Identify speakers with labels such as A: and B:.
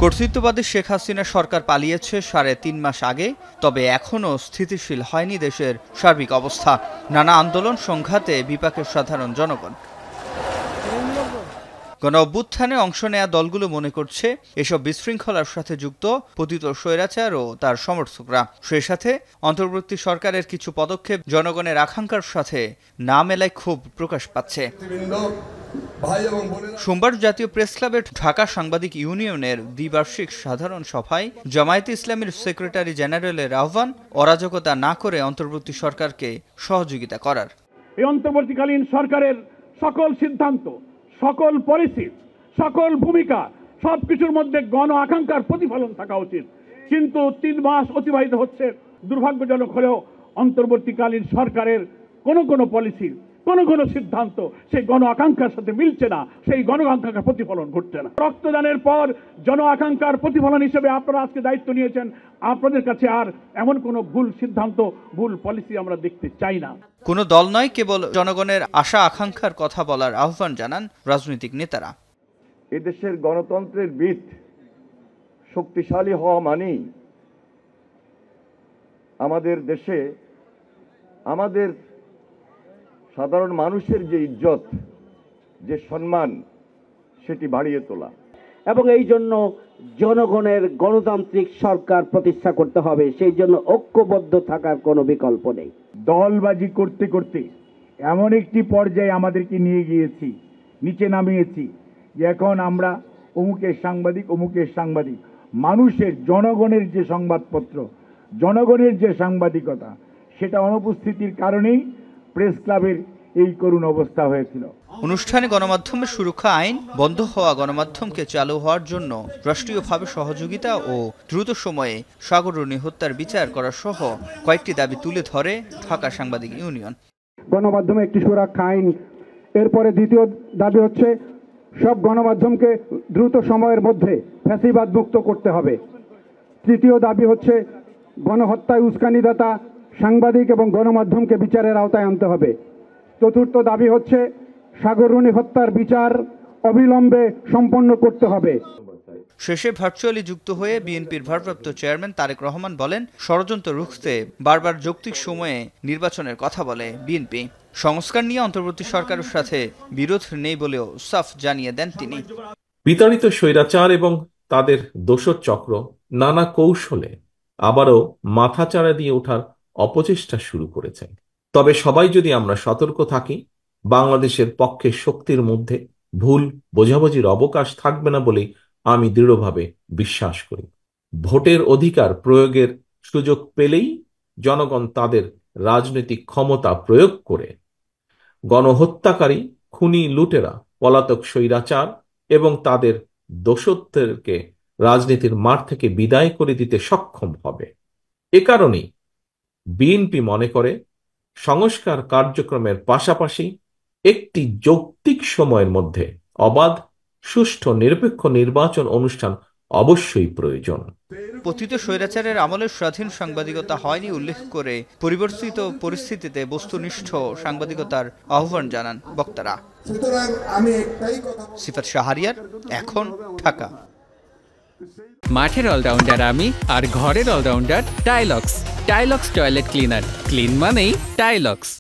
A: কর্তৃত্ববাদী শেখ হাসিনা সরকার পালিয়েছে ৩.৫ মাস আগে, তবে এখনও স্থিতিশীল হয়নি দেশের সার্বিক অবস্থা। নানা আন্দোলন সংঘাতে বিপাকে সাধারণ জনগণ। গণ অভ্যুত্থানে অংশ নেয়া দলগুলো মনে করছে এসব বিশৃঙ্খলার সাথে যুক্ত পতিত স্বৈরাচার ও তার সমর্থকরা। সেই সাথে অন্তর্বর্তী সরকারের কিছু পদক্ষেপ জনগণের আকাঙ্ক্ষার সাথে না মেলায় ক্ষোভ প্রকাশ পাচ্ছে। সোমবার জাতীয় প্রেস ক্লাবের ঢাকা সাংবাদিক ইউনিয়নের দ্বিবার্ষিক সাধারণ সভায় জামায়াতে ইসলামীর সেক্রেটারি জেনারেলের আহ্বান অরাজকতা না করে অন্তর্বর্তী সরকারকে সহযোগিতা করার।
B: এই অন্তর্বর্তীকালীন সরকারের সকল সিদ্ধান্ত, সকল পলিসি, সকল ভূমিকা সবকিছুর মধ্যে গণ আকাঙ্ক্ষার প্রতিফলন থাকা উচিত। কিন্তু 3 মাস অতিবাহিত হচ্ছে, দুর্ভাগ্যজনক হলেও অন্তর্বর্তীকালীন সরকারের কোনো পলিসি, কোনো সিদ্ধান্ত সেই গণ আকাঙ্ক্ষার সাথে মিলছে না, সেই গণ আকাঙ্ক্ষার প্রতিফলন ঘটছে না। রক্তদানের পর জন আকাঙ্ক্ষার প্রতিফলন হিসেবে আপনারা আজকে দায়িত্ব নিয়েছেন, আপনাদের কাছে আর এমন কোনো ভুল সিদ্ধান্ত, ভুল পলিসি আমরা দেখতে চাই না।
A: কোনো দল নয়, কেবল জনগণের আশা আকাঙ্ক্ষার কথা বলার আহ্বান জানান রাজনৈতিক নেতারা।
C: এদেশের গণতন্ত্রের ভিত শক্তিশালী হওয়া মানেই আমাদের দেশে আমাদের সাধারণ মানুষের যে ইজ্জত, যে সম্মান, সেটি বাড়িয়ে তোলা।
D: এবং এই জন্য জনগণের গণতান্ত্রিক সরকার প্রতিষ্ঠা করতে হবে। সেই জন্য ঐক্যবদ্ধ থাকার কোনো বিকল্প নেই।
E: দলবাজি করতে করতে এমন একটি পর্যায়ে আমাদেরকে নিয়ে গিয়েছি, নিচে নামিয়েছি, যে এখন আমরা অমুকের সাংবাদিক, মানুষের, জনগণের যে সংবাদপত্র, জনগণের যে সাংবাদিকতা, সেটা অনুপস্থিতির কারণেই প্রেস ক্লাবের এই করুণ অবস্থা হয়েছিল।
A: অনুষ্ঠানে গণমাধ্যমের সুরক্ষা আইন, বন্ধ হওয়া গণমাধ্যমকে চালু হওয়ার জন্য রাষ্ট্রীয়ভাবে সহযোগিতা ও দ্রুত সময়ে সাগররুনি হত্যার বিচার করা সহ কয়েকটি দাবি তুলে ধরে ঢাকা সাংবাদিক ইউনিয়ন।
F: গণমাধ্যমে একটি সুরক্ষা আইন, এরপরে দ্বিতীয় দাবি হচ্ছে সব গণমাধ্যমকে দ্রুত সময়ের মধ্যে ফ্যাসিবাদ মুক্ত করতে হবে। তৃতীয় দাবি হচ্ছে গণহত্যায় উস্কানিদাতা সাংবাদিক এবং গণমাধ্যমকে বিচারের আওতায় আনতে হবে। চতুর্থ দাবি হচ্ছে সাগররুনি হত্যার বিচার অবিলম্বে সম্পন্ন করতে হবে।
A: শেষে ভার্চুয়ালি যুক্ত হয়ে বিএনপির ভারপ্রাপ্ত চেয়ারম্যান তারেক রহমান বলেন, ষড়যন্ত্র রুখতে বারবার যৌক্তিক সময়ে নির্বাচনের কথা বলে বিএনপি। সংস্কার নিয়ে অন্তর্বর্তী সরকারের সাথে বিরোধ নেই বলেও সাফ জানিয়ে দেন তিনি।
G: বিতাড়িত স্বৈরাচার এবং তাদের দোসর চক্র নানা কৌশলে আবারও মাথাচাড়া দিয়ে ওঠার অপচেষ্টা শুরু করেছে। তবে সবাই যদি আমরা সতর্ক থাকি, বাংলাদেশের পক্ষে শক্তির মধ্যে ভুল বোঝাবুঝির অবকাশ থাকবে না বলে আমি দৃঢ়ভাবে বিশ্বাস করি। ভোটের অধিকার প্রয়োগের সুযোগ পেলেই জনগণ তাদের রাজনৈতিক ক্ষমতা প্রয়োগ করে গণহত্যাকারী, খুনি, লুটেরা, পলাতক স্বৈরাচার এবং তাদের দোসরদেরকে রাজনীতির মাঠ থেকে বিদায় করে দিতে সক্ষম হবে। এ কারণেই বিএনপি মনে করে সংস্কার কার্যক্রমের পাশাপাশি একটি যৌক্তিক সময়ের মধ্যে অবাধ, সুষ্ঠু, নিরপেক্ষ নির্বাচন অনুষ্ঠান অবশ্যই প্রয়োজন।
A: পতিত স্বৈরাচারের আমলে স্বাধীন সাংবাদিকতা হয়নি উল্লেখ করে পরিবর্তিত পরিস্থিতিতে বস্তুনিষ্ঠ সাংবাদিকতার আহ্বান জানান বক্তারা। সিফাত শাহরিয়ার, এখন, ঢাকা।
H: মাঠের অলরাউন্ডার আমি, আর ঘরের allrounder Tylox. Tylox toilet cleaner, clean মানেই টাইলক্স।